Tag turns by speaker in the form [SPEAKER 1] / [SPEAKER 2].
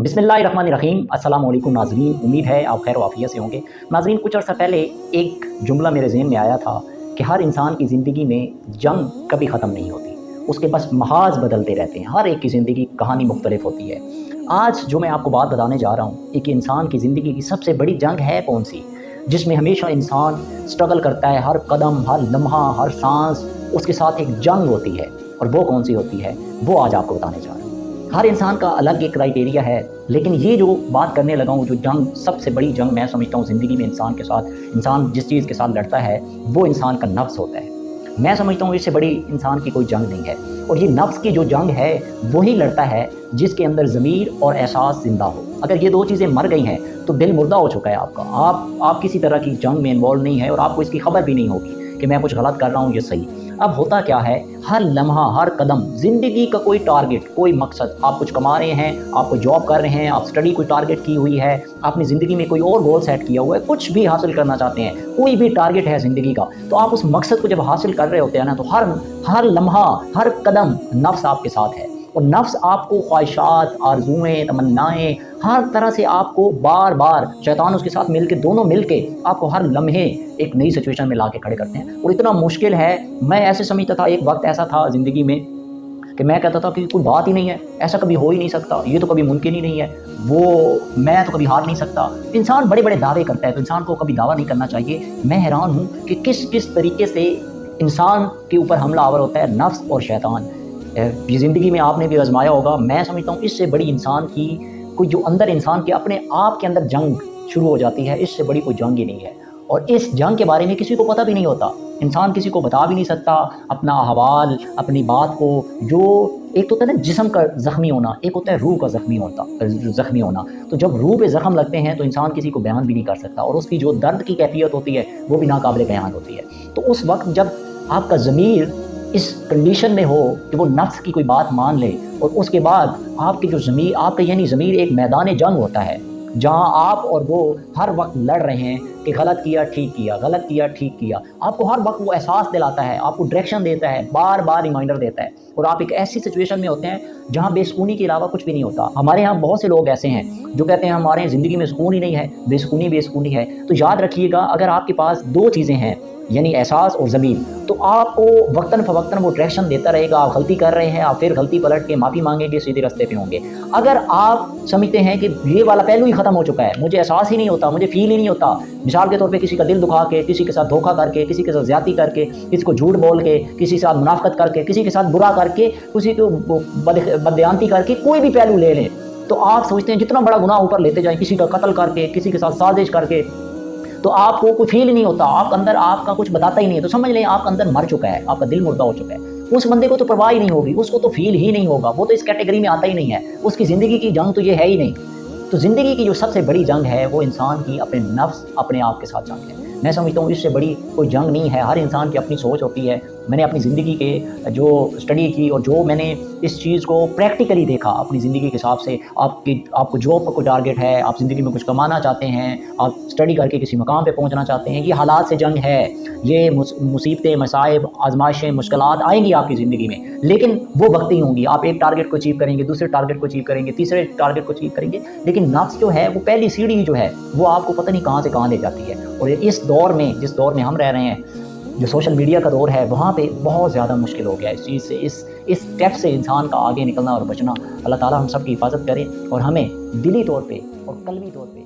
[SPEAKER 1] बिस्मिल्लाहिर्रहमानिर्रहीम। अस्सलाम वालेकुम नाज़रीन, उम्मीद है आप खैर वाफियत से होंगे। नाज़रीन, कुछ अर्सा पहले एक जुमला मेरे ज़हन में आया था कि हर इंसान की ज़िंदगी में जंग कभी ख़त्म नहीं होती, उसके बस महाज बदलते रहते हैं। हर एक की ज़िंदगी कहानी मुख्तलिफ होती है। आज जो मैं आपको बात बताने जा रहा हूँ, एक इंसान की ज़िंदगी की सबसे बड़ी जंग है कौन सी, जिसमें हमेशा इंसान स्ट्रगल करता है, हर कदम, हर लम्हा, हर सांस उसके साथ एक जंग होती है। और वो कौन सी होती है, वो आज आपको बताने जा रहा हूँ। हर इंसान का अलग एक क्राइटेरिया है, लेकिन ये जो बात करने लगा हूँ, जो जंग, सबसे बड़ी जंग मैं समझता हूँ ज़िंदगी में इंसान के साथ, इंसान जिस चीज़ के साथ लड़ता है वो इंसान का नफ्स होता है। मैं समझता हूँ इससे बड़ी इंसान की कोई जंग नहीं है। और ये नफ्स की जो जंग है वही लड़ता है जिसके अंदर ज़मीर और एहसास ज़िंदा हो। अगर ये दो चीज़ें मर गई हैं तो दिल मुर्दा हो चुका है आपका। आप किसी तरह की जंग में इन्वॉल्व नहीं है और आपको इसकी खबर भी नहीं होगी कि मैं कुछ गलत कर रहा हूँ, ये सही। अब होता क्या है, हर लम्हा, हर कदम, ज़िंदगी का कोई टारगेट, कोई मकसद, आप कुछ कमा रहे हैं, आप कोई जॉब कर रहे हैं, आप स्टडी कोई टारगेट की हुई है, आपने ज़िंदगी में कोई और गोल सेट किया हुआ है, कुछ भी हासिल करना चाहते हैं, कोई भी टारगेट है ज़िंदगी का, तो आप उस मकसद को जब हासिल कर रहे होते हैं ना, तो हर लम्हा, हर कदम नफ्स आपके साथ है। और नफ्स आपको ख्वाहिशात, आरज़ुएँ, तमन्नाएँ, हर तरह से आपको बार बार शैतान उसके साथ मिलके, दोनों मिलके आपको हर लम्हे एक नई सिचुएशन में ला के खड़े करते हैं। और इतना मुश्किल है, मैं ऐसे समझता था, एक वक्त ऐसा था ज़िंदगी में कि मैं कहता था कि कोई बात ही नहीं है, ऐसा कभी हो ही नहीं सकता, ये तो कभी मुमकिन ही नहीं है, वो मैं तो कभी हार नहीं सकता। इंसान बड़े बड़े दावे करता है, तो इंसान को कभी दावा नहीं करना चाहिए। मैं हैरान हूँ कि किस तरीके से इंसान के ऊपर हमला आवर होता है नफ्स और शैतान। ये ज़िंदगी में आपने भी आजमाया होगा। मैं समझता हूँ इससे बड़ी इंसान की कोई, जो अंदर इंसान के अपने आप के अंदर जंग शुरू हो जाती है, इससे बड़ी कोई जंग ही नहीं है। और इस जंग के बारे में किसी को पता भी नहीं होता, इंसान किसी को बता भी नहीं सकता अपना अहवाल, अपनी बात को। जो एक तो होता है ना जिस्म का ज़ख्मी होना, एक होता है रूह का ज़ख्मी होना। तो जब रूह पे ज़ख्म लगते हैं तो इंसान किसी को बयान भी नहीं कर सकता, और उसकी जो दर्द की कैफियत होती है वो भी नाकाबिले बयान होती है। तो उस वक्त जब आपका ज़मीर इस कंडीशन में हो कि वो नफ्स की कोई बात मान ले, और उसके बाद आपकी जो ज़मीर, आपका यानी ज़मीर एक मैदान जंग होता है, जहां आप और वो हर वक्त लड़ रहे हैं कि गलत किया ठीक किया, गलत किया ठीक किया। आपको हर वक्त वो एहसास दिलाता है, आपको डायरेक्शन देता है, बार बार रिमाइंडर देता है। और आप एक ऐसी सिचुएशन में होते हैं जहां बेसुकूनी के अलावा कुछ भी नहीं होता। हमारे यहाँ बहुत से लोग ऐसे हैं जो कहते हैं हमारे ज़िंदगी में सुकून ही नहीं है, बेसुकूनी है। तो याद रखिएगा, अगर आपके पास दो चीज़ें हैं, यानी एहसास और ज़मीर, तो आपको वक्तन फ़वक्तन वो डायरेक्शन देता रहेगा। आप गलती कर रहे हैं, आप फिर गलती पलट के माफ़ी मांगेंगे, सीधे रास्ते पे होंगे। अगर आप समझते हैं कि ये वाला पहलू ही ख़त्म हो चुका है, मुझे एहसास ही नहीं होता, मुझे फील ही नहीं होता, मिसाल के तौर पे किसी का दिल दुखा के, किसी के साथ धोखा करके, किसी के साथ ज़्यादती करके, किसी को झूठ बोल के, किसी के साथ मुनाफ़िक़त करके, किसी के साथ बुरा करके, किसी को बदयानती करके, कोई भी पहलू ले लें, तो आप सोचते हैं जितना बड़ा गुनाह ऊपर लेते जाएं, किसी का कत्ल करके, किसी के साथ साजिश करके, तो आपको कोई फील नहीं होता, आप अंदर आपका कुछ बताता ही नहीं है। तो समझ लें आपका अंदर मर चुका है, आपका दिल मुर्दा हो चुका है। उस बंदे को तो परवाह ही नहीं होगी, उसको तो फील ही नहीं होगा, वो तो इस कैटेगरी में आता ही नहीं है, उसकी ज़िंदगी की जंग तो ये है ही नहीं। तो ज़िंदगी की जो सबसे बड़ी जंग है वो इंसान की अपने नफ्स, अपने आप के साथ जंग है। मैं समझता हूँ इससे बड़ी कोई जंग नहीं है। हर इंसान की अपनी सोच होती है। मैंने अपनी ज़िंदगी के जो स्टडी की और जो मैंने इस चीज़ को प्रैक्टिकली देखा अपनी ज़िंदगी के हिसाब से, आपको जॉब का कोई टारगेट है, आप ज़िंदगी में कुछ कमाना चाहते हैं, आप स्टडी करके किसी मकाम पे पहुंचना चाहते हैं, ये हालात से जंग है। ये मुसीबतें, मसाइब, आजमाइशें, मुश्किलात आएंगी आपकी ज़िंदगी में, लेकिन वो वक्ती होंगी। आप एक टारगेट को अचीव करेंगे, दूसरे टारगेट को अचीव करेंगे, तीसरे टारगेट को अचीव करेंगे, लेकिन नफ्स जो है वो पहली सीढ़ी जो है वो आपको पता नहीं कहाँ से कहाँ ले जाती है। और इस दौर में, जिस दौर में हम रह रहे हैं, जो सोशल मीडिया का दौर है, वहाँ पे बहुत ज़्यादा मुश्किल हो गया इस चीज़ से, इस स्टेप से इंसान का आगे निकलना और बचना। अल्लाह ताला हम सब की हिफाजत करे और हमें दिली तौर पे और कल्बी तौर पे